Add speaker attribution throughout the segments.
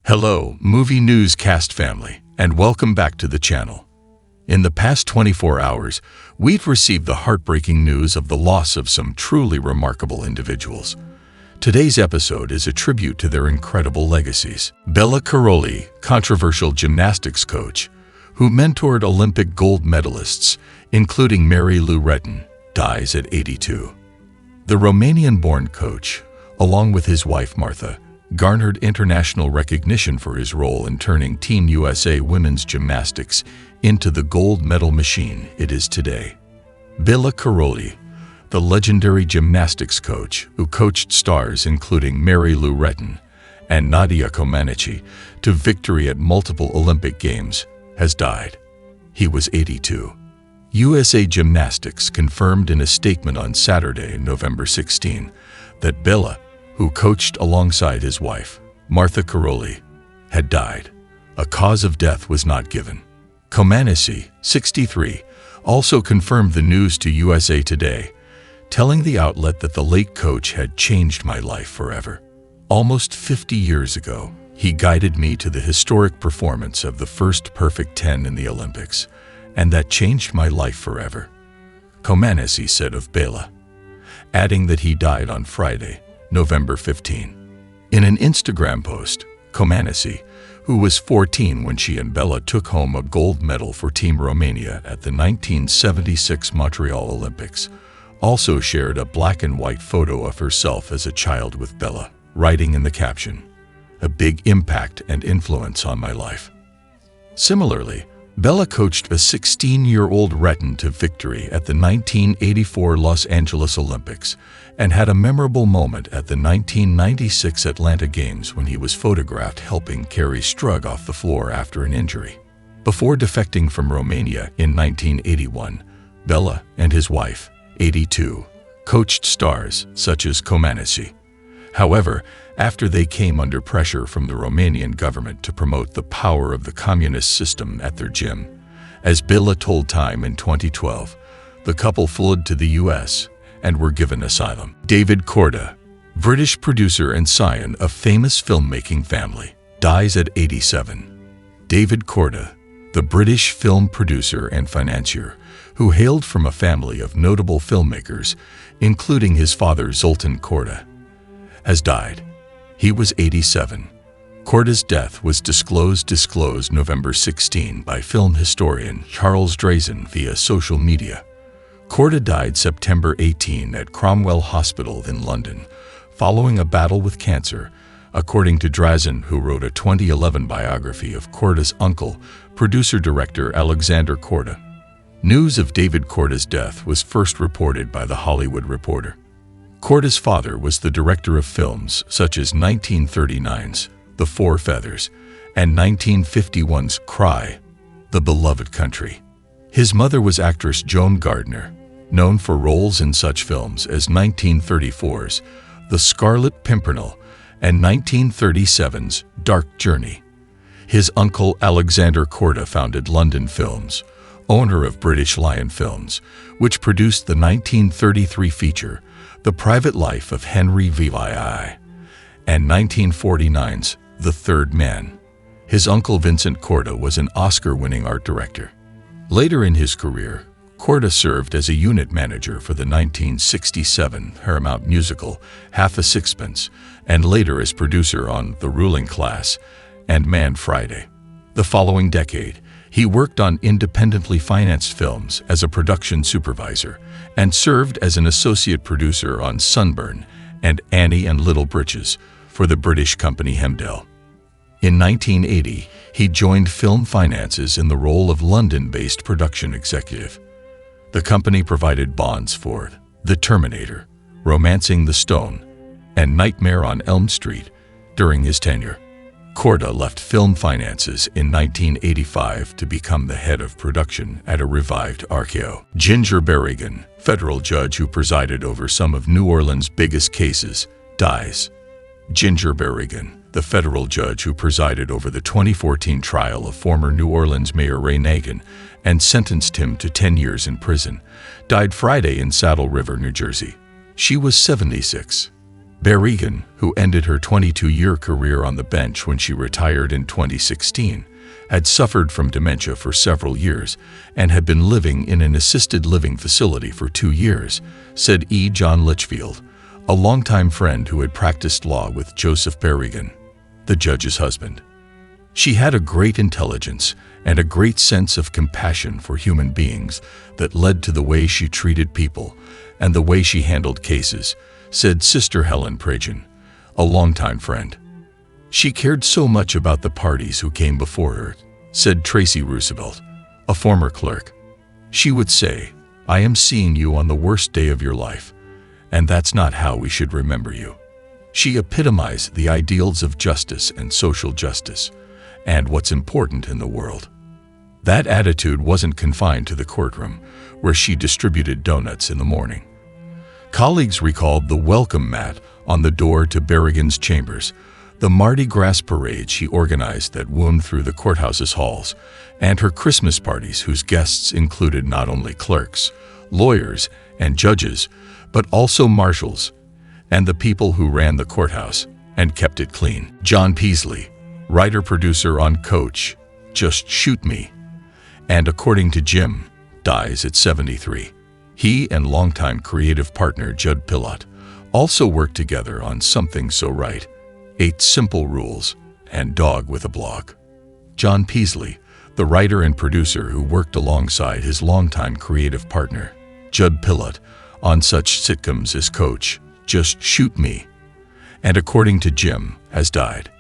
Speaker 1: Hello, Movie Newscast family, and welcome back to the channel. In the past 24 hours, we've received the heartbreaking news of the loss of some truly remarkable individuals. Today's episode is a tribute to their incredible legacies. Bela Karolyi, controversial gymnastics coach, who mentored Olympic gold medalists, including Mary Lou Retton, dies at 82. The Romanian-born coach, along with his wife Martha, garnered international recognition for his role in turning Team USA women's gymnastics into the gold medal machine it is today. Bela Karolyi, the legendary gymnastics coach who coached stars including Mary Lou Retton and Nadia Comaneci to victory at multiple Olympic Games, has died. He was 82. USA Gymnastics confirmed in a statement on Saturday, November 16, that Bela, who coached alongside his wife, Martha Karolyi, had died. A cause of death was not given. Comaneci, 63, also confirmed the news to USA Today, telling the outlet that the late coach had changed my life forever. Almost 50 years ago, he guided me to the historic performance of the first perfect 10 in the Olympics, and that changed my life forever, Comaneci said of Bela, adding that he died on Friday, November 15. In an Instagram post, Comaneci, who was 14 when she and Bela took home a gold medal for Team Romania at the 1976 Montreal Olympics, also shared a black and white photo of herself as a child with Bela, writing in the caption, "A big impact and influence on my life." Similarly, Bela coached a 16-year-old Retton to victory at the 1984 Los Angeles Olympics and had a memorable moment at the 1996 Atlanta Games when he was photographed helping carry Strug off the floor after an injury. Before defecting from Romania in 1981, Bela and his wife, 82, coached stars such as Comaneci. However, after they came under pressure from the Romanian government to promote the power of the communist system at their gym, as Bela told Time in 2012, the couple fled to the US and were given asylum. David Korda, British producer and scion of famous filmmaking family, dies at 87. David Korda, the British film producer and financier, who hailed from a family of notable filmmakers, including his father Zoltan Korda, has died. He was 87. Korda's death was disclosed November 16 by film historian Charles Drazen via social media. Korda died September 18 at Cromwell Hospital in London, following a battle with cancer, according to Drazen, who wrote a 2011 biography of Korda's uncle, producer-director Alexander Korda. News of David Korda's death was first reported by The Hollywood Reporter. Korda's father was the director of films such as 1939's The Four Feathers and 1951's Cry, The Beloved Country. His mother was actress Joan Gardner, known for roles in such films as 1934's The Scarlet Pimpernel and 1937's Dark Journey. His uncle Alexander Korda founded London Films, owner of British Lion Films, which produced the 1933 feature The Private Life of Henry VI, and 1949's The Third Man. His uncle Vincent Korda was an Oscar-winning art director. Later in his career, Korda served as a unit manager for the 1967 Paramount musical Half a Sixpence, and later as producer on The Ruling Class and Man Friday. The following decade, he worked on independently financed films as a production supervisor and served as an associate producer on Sunburn and Annie and Little Britches for the British company Hemdale. In 1980, he joined Film Finances in the role of London-based production executive. The company provided bonds for The Terminator, Romancing the Stone, and Nightmare on Elm Street during his tenure. Korda left Film Finances in 1985 to become the head of production at a revived RKO. Ginger Berrigan, federal judge who presided over some of New Orleans' biggest cases, dies. Ginger Berrigan, the federal judge who presided over the 2014 trial of former New Orleans Mayor Ray Nagin and sentenced him to 10 years in prison, died Friday in Saddle River, New Jersey. She was 76. Berrigan, who ended her 22-year career on the bench when she retired in 2016, had suffered from dementia for several years and had been living in an assisted living facility for 2 years, said E. John Litchfield, a longtime friend who had practiced law with Joseph Berrigan, the judge's husband. She had a great intelligence and a great sense of compassion for human beings that led to the way she treated people and the way she handled cases, said Sister Helen Prajan, a longtime friend. She cared so much about the parties who came before her, said Tracy Roosevelt, a former clerk. She would say, "I am seeing you on the worst day of your life, and that's not how we should remember you." She epitomized the ideals of justice and social justice, and what's important in the world. That attitude wasn't confined to the courtroom, where she distributed donuts in the morning. Colleagues recalled the welcome mat on the door to Berrigan's chambers, the Mardi Gras parade she organized that wound through the courthouse's halls, and her Christmas parties whose guests included not only clerks, lawyers, and judges, but also marshals, and the people who ran the courthouse and kept it clean. John Peasley, writer-producer on Coach, Just Shoot Me, and According to Jim, dies at 73. He and longtime creative partner Judd Pillot also worked together on Something So Right, 8 Simple Rules, and Dog with a Blog. John Peasley, the writer and producer who worked alongside his longtime creative partner, Judd Pillot, on such sitcoms as Coach, Just Shoot Me, and According to Jim, has died.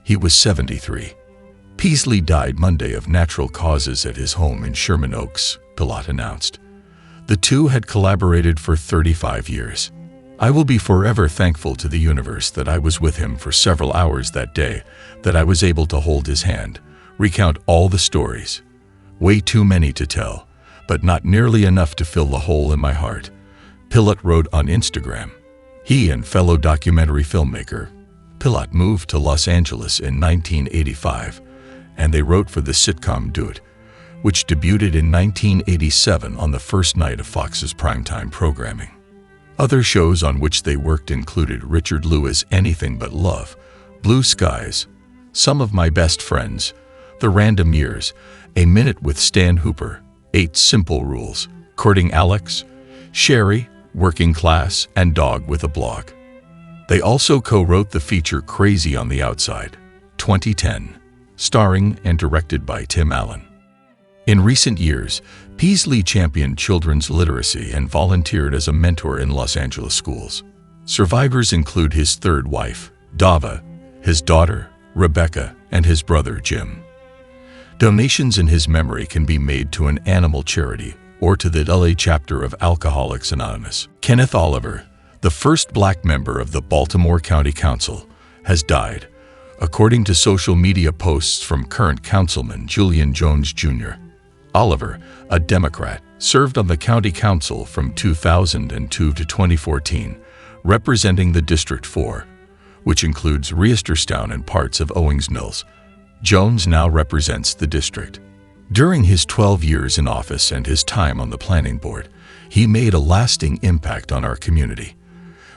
Speaker 1: He was 73. Peasley died Monday of natural causes at his home in Sherman Oaks, Pillot announced. The two had collaborated for 35 years. "I will be forever thankful to the universe that I was with him for several hours that day, that I was able to hold his hand, recount all the stories. Way too many to tell, but not nearly enough to fill the hole in my heart," Pillot wrote on Instagram. He and fellow documentary filmmaker Pillot moved to Los Angeles in 1985, and they wrote for the sitcom Dude, which debuted in 1987 on the first night of Fox's primetime programming. Other shows on which they worked included Richard Lewis' Anything But Love, Blue Skies, Some of My Best Friends, The Random Years, A Minute with Stan Hooper, 8 Simple Rules, Courting Alex, Sherry, Working Class, and Dog with a Blog. They also co-wrote the feature Crazy on the Outside, 2010, starring and directed by Tim Allen. In recent years, Peasley championed children's literacy and volunteered as a mentor in Los Angeles schools. Survivors include his third wife, Dava, his daughter, Rebecca, and his brother, Jim. Donations in his memory can be made to an animal charity or to the LA chapter of Alcoholics Anonymous. Kenneth Oliver, the first black member of the Baltimore County Council, has died, according to social media posts from current councilman Julian Jones Jr. Oliver, a Democrat, served on the county council from 2002 to 2014, representing the District 4, which includes Reisterstown and parts of Owings Mills. Jones now represents the district. During his 12 years in office and his time on the planning board, he made a lasting impact on our community.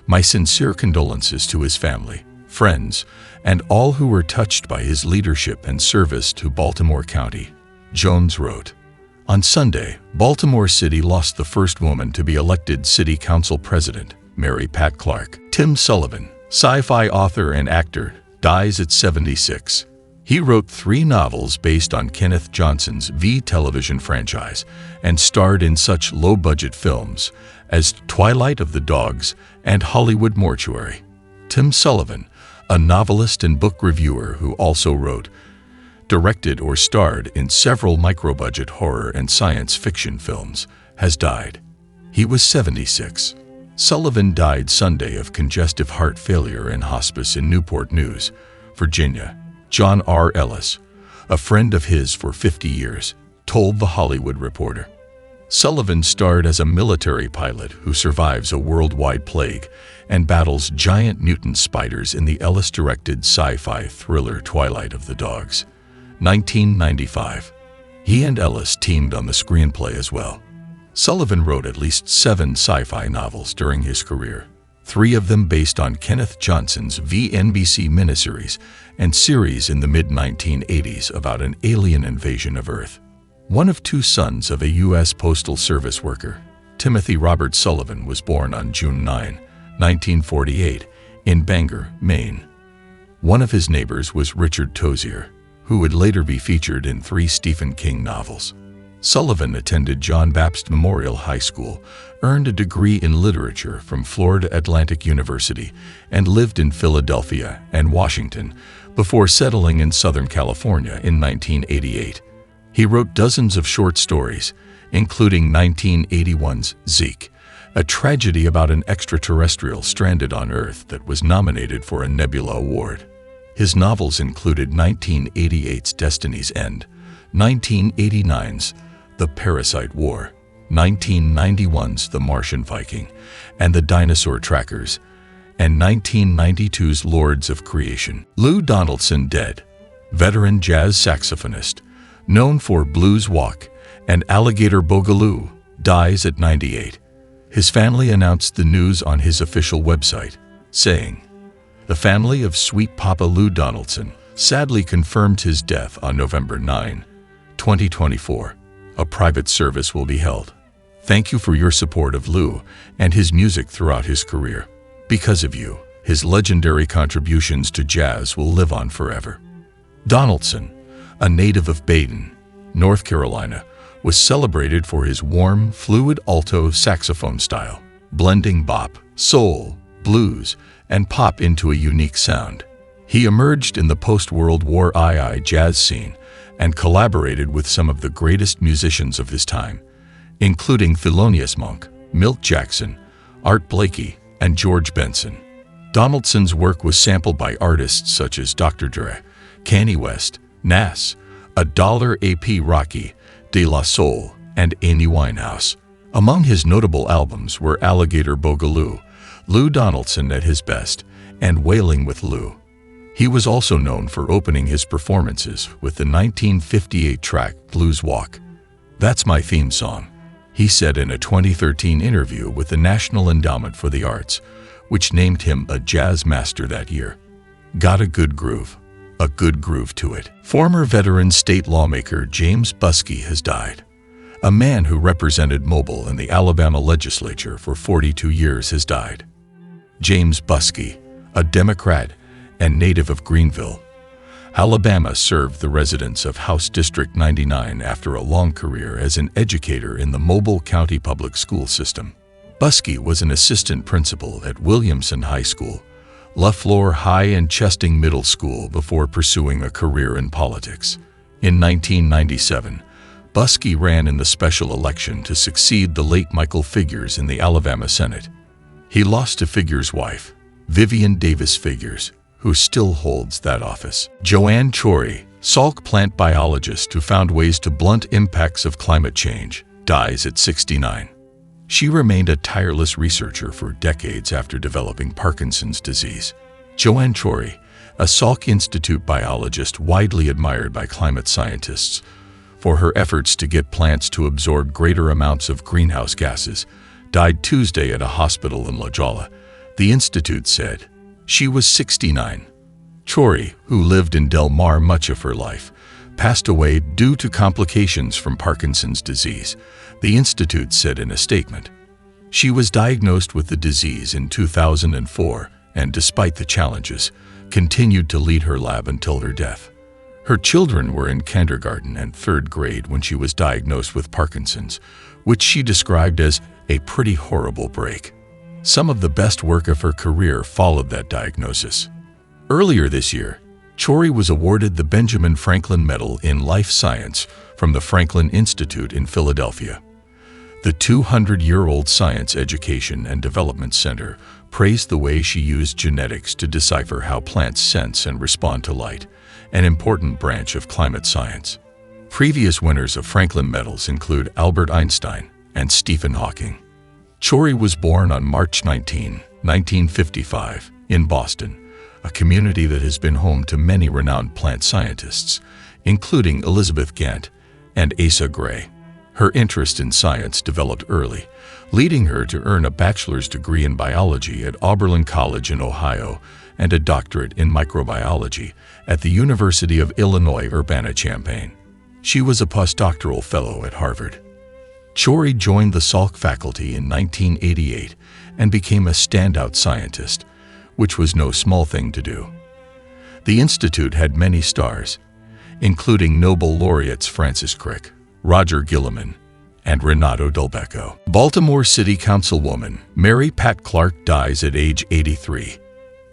Speaker 1: My sincere condolences to his family, friends, and all who were touched by his leadership and service to Baltimore County, Jones wrote. On Sunday, Baltimore City lost the first woman to be elected city council president, Mary Pat Clark. Tim Sullivan, sci-fi author and actor, dies at 76. He wrote 3 novels based on Kenneth Johnson's V television franchise and starred in such low-budget films as Twilight of the Dogs and Hollywood Mortuary. Tim Sullivan, a novelist and book reviewer who also wrote, directed or starred in several micro-budget horror and science fiction films, has died. He was 76. Sullivan died Sunday of congestive heart failure in hospice in Newport News, Virginia. John R. Ellis, a friend of his for 50 years, told The Hollywood Reporter. Sullivan starred as a military pilot who survives a worldwide plague and battles giant mutant spiders in the Ellis-directed sci-fi thriller Twilight of the Dogs, 1995. He and Ellis teamed on the screenplay as well. Sullivan wrote at least 7 sci-fi novels during his career, 3 of them based on Kenneth Johnson's NBC miniseries and series in the mid-1980s about an alien invasion of Earth. One of 2 sons of a U.S. Postal Service worker, Timothy Robert Sullivan, was born on June 9, 1948, in Bangor, Maine. One of his neighbors was Richard Tozier, who would later be featured in 3 Stephen King novels. Sullivan attended John Baptist Memorial High School, earned a degree in literature from Florida Atlantic University, and lived in Philadelphia and Washington before settling in Southern California in 1988. He wrote dozens of short stories, including 1981's Zeke, a tragedy about an extraterrestrial stranded on Earth that was nominated for a Nebula Award. His novels included 1988's Destiny's End, 1989's The Parasite War, 1991's The Martian Viking and the Dinosaur Trackers, and 1992's Lords of Creation. Lou Donaldson dead. Veteran jazz saxophonist, known for Blues Walk and Alligator Boogaloo, dies at 98. His family announced the news on his official website, saying, "The family of Sweet Papa Lou Donaldson sadly confirmed his death on November 9, 2024. A private service will be held. Thank you for your support of Lou and his music throughout his career. Because of you, his legendary contributions to jazz will live on forever." Donaldson, a native of Baden, North Carolina, was celebrated for his warm, fluid alto saxophone style, blending bop, soul, blues, and pop into a unique sound. He emerged in the post-World War II jazz scene and collaborated with some of the greatest musicians of his time, including Thelonious Monk, Milt Jackson, Art Blakey, and George Benson. Donaldson's work was sampled by artists such as Dr. Dre, Kanye West, Nas, $AP Rocky, De La Soul, and Amy Winehouse. Among his notable albums were Alligator Boogaloo, Lou Donaldson at his best, and Wailing with Lou. He was also known for opening his performances with the 1958 track Blues Walk. "That's my theme song," he said in a 2013 interview with the National Endowment for the Arts, which named him a jazz master that year. "Got a good groove to it." Former veteran state lawmaker James Buskey has died. A man who represented Mobile in the Alabama legislature for 42 years has died. James Buskey, a Democrat and native of Greenville, Alabama, served the residents of House District 99 after a long career as an educator in the Mobile County public school system. Buskey was an assistant principal at Williamson High School, LaFleur High and Chesting Middle School before pursuing a career in politics. In 1997, Buskey ran in the special election to succeed the late Michael Figures in the Alabama Senate. He lost to Figures' wife, Vivian Davis Figures, who still holds that office. Joanne Chory, Salk plant biologist who found ways to blunt impacts of climate change, dies at 69. She remained a tireless researcher for decades after developing Parkinson's disease. Joanne Chory, a Salk Institute biologist widely admired by climate scientists for her efforts to get plants to absorb greater amounts of greenhouse gases, died Tuesday at a hospital in La Jolla, the institute said. She was 69. Chory, who lived in Del Mar much of her life, passed away due to complications from Parkinson's disease, the institute said in a statement. She was diagnosed with the disease in 2004 and, despite the challenges, continued to lead her lab until her death. Her children were in kindergarten and 3rd grade when she was diagnosed with Parkinson's, which she described as a pretty horrible break. Some of the best work of her career followed that diagnosis. Earlier this year, Chory was awarded the Benjamin Franklin Medal in Life Science from the Franklin Institute in Philadelphia. The 200-year-old Science Education and Development Center praised the way she used genetics to decipher how plants sense and respond to light, an important branch of climate science. Previous winners of Franklin Medals include Albert Einstein and Stephen Hawking. Chory was born on March 19, 1955, in Boston, a community that has been home to many renowned plant scientists, including Elizabeth Gant and Asa Gray. Her interest in science developed early, leading her to earn a bachelor's degree in biology at Oberlin College in Ohio and a doctorate in microbiology at the University of Illinois Urbana-Champaign. She was a postdoctoral fellow at Harvard. Chori joined the Salk faculty in 1988 and became a standout scientist, which was no small thing to do. The institute had many stars, including Nobel laureates Francis Crick, Roger Guillemin, and Renato Dulbecco. Baltimore City Councilwoman Mary Pat Clark dies at age 83.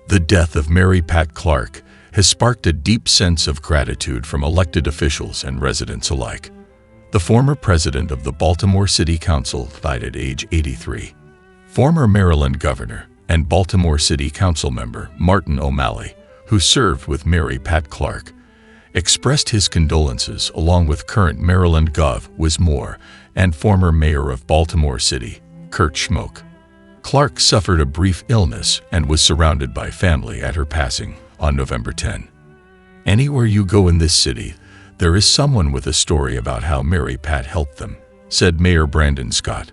Speaker 1: The death of Mary Pat Clark has sparked a deep sense of gratitude from elected officials and residents alike. The former president of the Baltimore City Council died at age 83. Former Maryland governor and Baltimore City Council member Martin O'Malley, who served with Mary Pat Clark, expressed his condolences along with current Maryland Gov. Wes Moore and former mayor of Baltimore City, Kurt Schmoke. Clark suffered a brief illness and was surrounded by family at her passing on November 10. Anywhere you go in this city, there is someone with a story about how Mary Pat helped them, said Mayor Brandon Scott.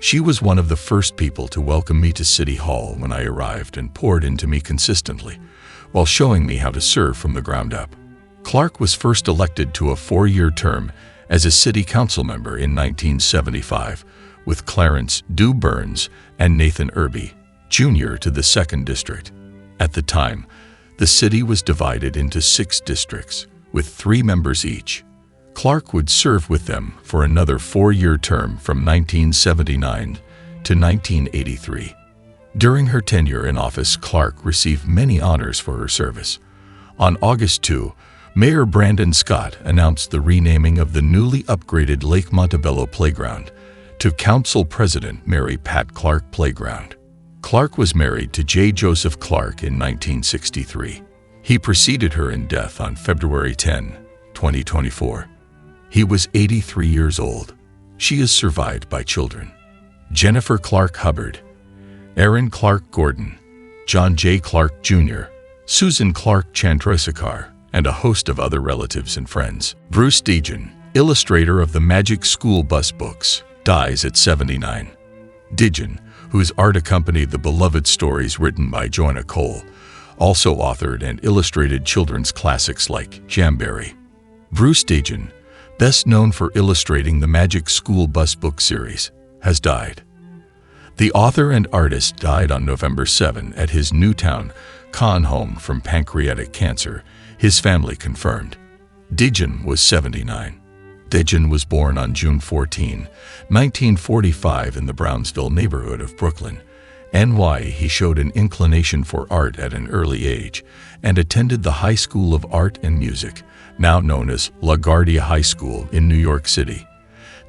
Speaker 1: She was one of the first people to welcome me to City Hall when I arrived and poured into me consistently, while showing me how to serve from the ground up. Clark was first elected to a 4-year term as a city council member in 1975, with Clarence Du Burns and Nathan Irby, Jr. to the 2nd District. At the time, the city was divided into 6 districts, with 3 members each. Clark would serve with them for another 4-year term from 1979 to 1983. During her tenure in office, Clark received many honors for her service. On August 2, Mayor Brandon Scott announced the renaming of the newly upgraded Lake Montebello Playground to Council President Mary Pat Clark Playground. Clark was married to J. Joseph Clark in 1963. He preceded her in death on February 10, 2024. He was 83 years old. She is survived by children: Jennifer Clark Hubbard, Aaron Clark Gordon, John J. Clark Jr., Susan Clark Chandrasekhar, and a host of other relatives and friends. Bruce Dejan, illustrator of the Magic School Bus books, dies at 79. Dejan, whose art accompanied the beloved stories written by Joanna Cole, also authored and illustrated children's classics like Jamboree. Bruce Dejan, best known for illustrating the Magic School Bus book series, has died. The author and artist died on November 7 at his Newtown, Con home from pancreatic cancer, his family confirmed. Dejan was 79. Dejan was born on June 14, 1945 in the Brownsville neighborhood of Brooklyn, NY. He showed an inclination for art at an early age and attended the High School of Art and Music, now known as LaGuardia High School in New York City.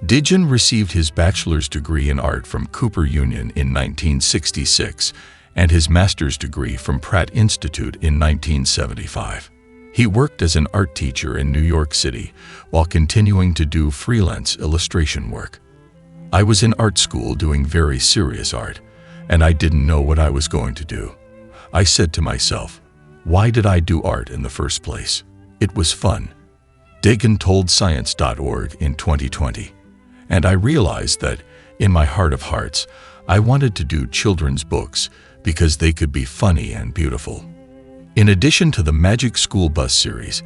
Speaker 1: Dejan received his bachelor's degree in art from Cooper Union in 1966 and his master's degree from Pratt Institute in 1975. He worked as an art teacher in New York City while continuing to do freelance illustration work. I was in art school doing very serious art, and I didn't know what I was going to do. I said to myself, why did I do art in the first place? It was fun. Dejan told Science.org in 2020, and I realized that, in my heart of hearts, I wanted to do children's books because they could be funny and beautiful. In addition to the Magic School Bus series,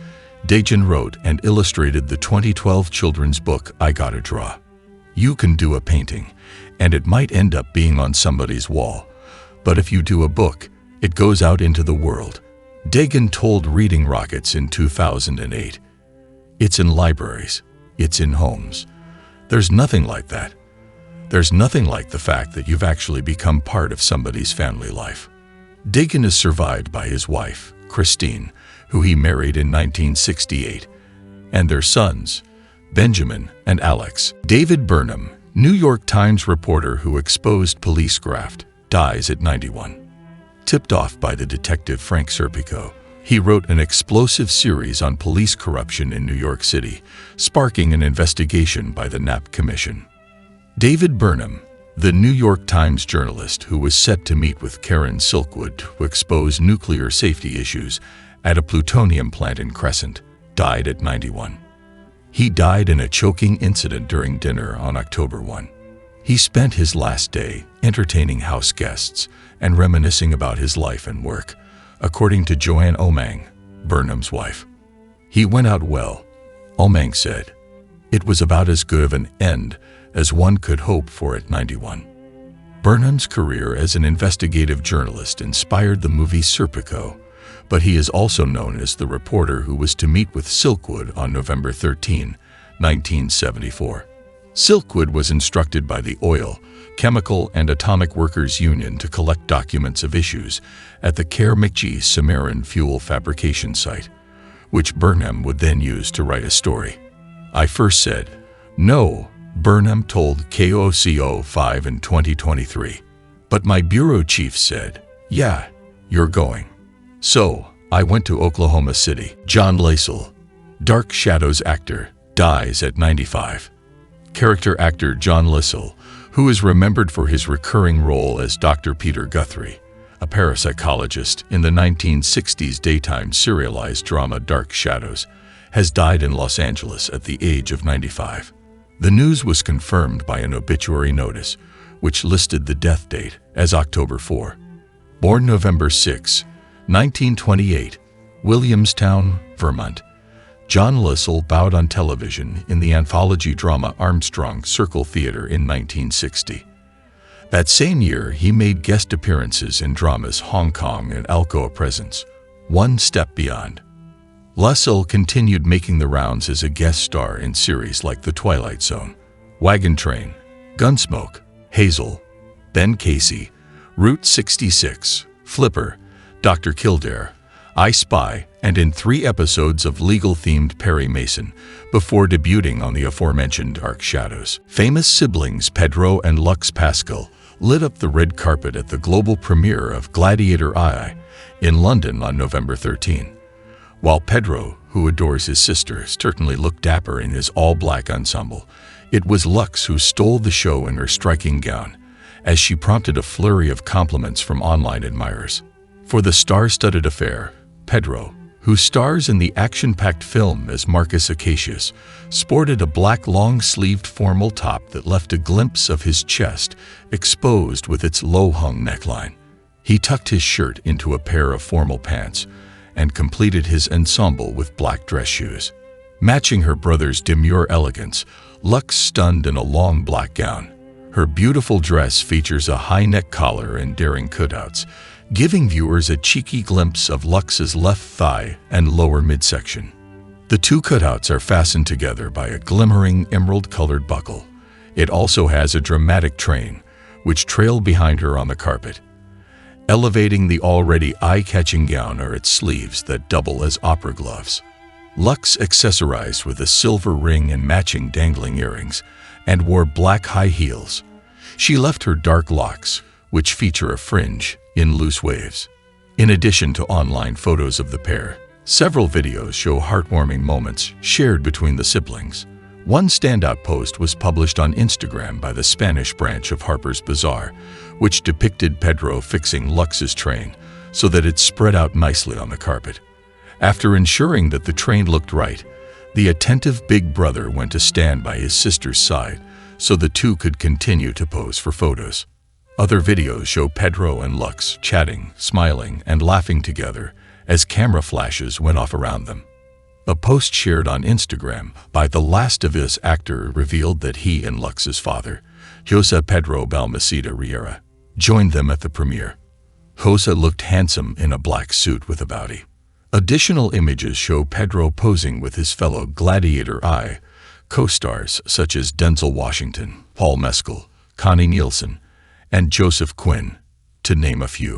Speaker 1: Dejan wrote and illustrated the 2012 children's book I Gotta Draw. You can do a painting, and it might end up being on somebody's wall, but if you do a book, it goes out into the world. Dejan told Reading Rockets in 2008. It's in libraries. It's in homes. There's nothing like that. There's nothing like the fact that you've actually become part of somebody's family life. Dejan is survived by his wife, Christine, who he married in 1968, and their sons, Benjamin and Alex. David Burnham, New York Times reporter who exposed police graft, dies at 91. Tipped off by the detective Frank Serpico, he wrote an explosive series on police corruption in New York City, sparking an investigation by the Knapp Commission. David Burnham, the New York Times journalist who was set to meet with Karen Silkwood to expose nuclear safety issues at a plutonium plant in Crescent, died at 91. He died in a choking incident during dinner on October 1. He spent his last day entertaining house guests and reminiscing about his life and work, according to Joanne Omang, Burnham's wife. "He went out well," Omang said. "It was about as good of an end as one could hope for at 91. Burnham's career as an investigative journalist inspired the movie Serpico, but he is also known as the reporter who was to meet with Silkwood on November 13, 1974. Silkwood was instructed by the Oil, Chemical and Atomic Workers Union to collect documents of issues at the Kerr-McGee Cimarron fuel fabrication site, which Burnham would then use to write a story. "I first said, 'No,'" Burnham told KOCO5 in 2023. "But my bureau chief said, 'Yeah, you're going.' So, I went to Oklahoma City." John Lasell, Dark Shadows actor, dies at 95. Character actor John Lasell, who is remembered for his recurring role as Dr. Peter Guthrie, a parapsychologist in the 1960s daytime serialized drama Dark Shadows, has died in Los Angeles at the age of 95. The news was confirmed by an obituary notice, which listed the death date as October 4. Born November 6, 1928, Williamstown, Vermont, John Lasell bowed on television in the anthology drama Armstrong Circle Theater in 1960. That same year, he made guest appearances in dramas Hong Kong and Alcoa Presents, One Step Beyond. Lasell continued making the rounds as a guest star in series like The Twilight Zone, Wagon Train, Gunsmoke, Hazel, Ben Casey, Route 66, Flipper, Dr. Kildare, I Spy, and in 3 episodes of legal-themed Perry Mason before debuting on the aforementioned Dark Shadows. Famous siblings Pedro and Lux Pascal lit up the red carpet at the global premiere of Gladiator II in London on November 13. While Pedro, who adores his sister, certainly looked dapper in his all-black ensemble, it was Lux who stole the show in her striking gown, as she prompted a flurry of compliments from online admirers. For the star-studded affair, Pedro, who stars in the action-packed film as Marcus Acacius, sported a black long-sleeved formal top that left a glimpse of his chest exposed with its low-hung neckline. He tucked his shirt into a pair of formal pants and completed his ensemble with black dress shoes. Matching her brother's demure elegance, Lux stunned in a long black gown. Her beautiful dress features a high-neck collar and daring cutouts, giving viewers a cheeky glimpse of Lux's left thigh and lower midsection. The 2 cutouts are fastened together by a glimmering emerald-colored buckle. It also has a dramatic train, which trailed behind her on the carpet. Elevating the already eye-catching gown are its sleeves that double as opera gloves. Lux accessorized with a silver ring and matching dangling earrings, and wore black high heels. She left her dark locks, which feature a fringe, in loose waves. In addition to online photos of the pair, several videos show heartwarming moments shared between the siblings. One standout post was published on Instagram by the Spanish branch of Harper's Bazaar, which depicted Pedro fixing Lux's train so that it spread out nicely on the carpet. After ensuring that the train looked right, the attentive big brother went to stand by his sister's side so the 2 could continue to pose for photos. Other videos show Pedro and Lux chatting, smiling, and laughing together as camera flashes went off around them. A post shared on Instagram by the Last of Us actor revealed that he and Lux's father, Jose Pedro Balmaceda Riera, joined them at the premiere. Jose looked handsome in a black suit with a bowtie. Additional images show Pedro posing with his fellow Gladiator I co-stars such as Denzel Washington, Paul Mescal, Connie Nielsen, and Joseph Quinn, to name a few.